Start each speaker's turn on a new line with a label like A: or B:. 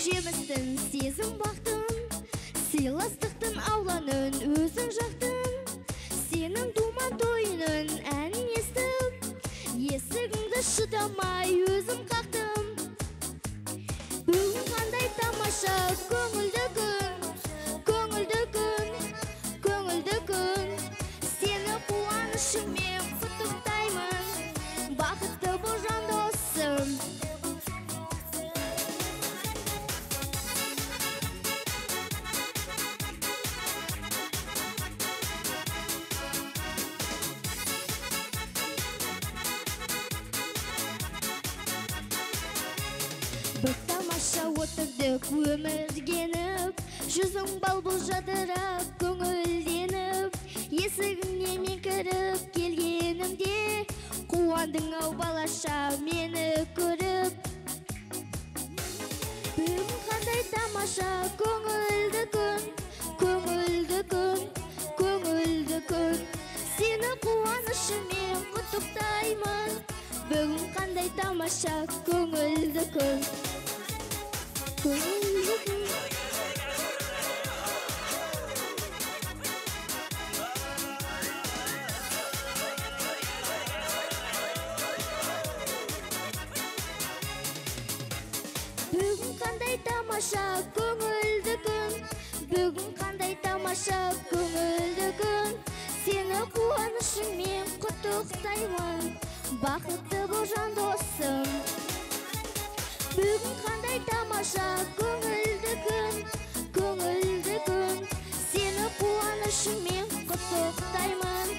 A: жемістің сезім бақтың, сыйластықтың ауланын өзің жақтың, сенің думан тойының әнін естіп, есігіңді шыдамай өзім қақтым. Бүгін қандай тамаша көңілді күн, көңілді күн, көңілді күн. Сені қуанышыңмен құттықтаймын, бақытты бол жан досым. Бір тамаша отырдық өміргеніп, жүзің бал-бұл жадырап көңілденіп, есігіңе мен кіріп келгенімде, қуандың ау балаша мені көріп. Бүгін қандай тамаша көңілді күн, көңілді күн, көңілді күн. Сені қуанышымен құттықтаймын, бүгін қандай тамаша көңілді күн. Көңілді күн. Бүгін қандай тамаша көңілді күн, бүгін қандай тамаша көңілді күн. Сені қуанышыңмен құттықтаймын, бақытты бол жан досым. Бүгін қандай тамаша көңілді күн, көңілді күн. Сені қуанышыңмен құттықтаймын,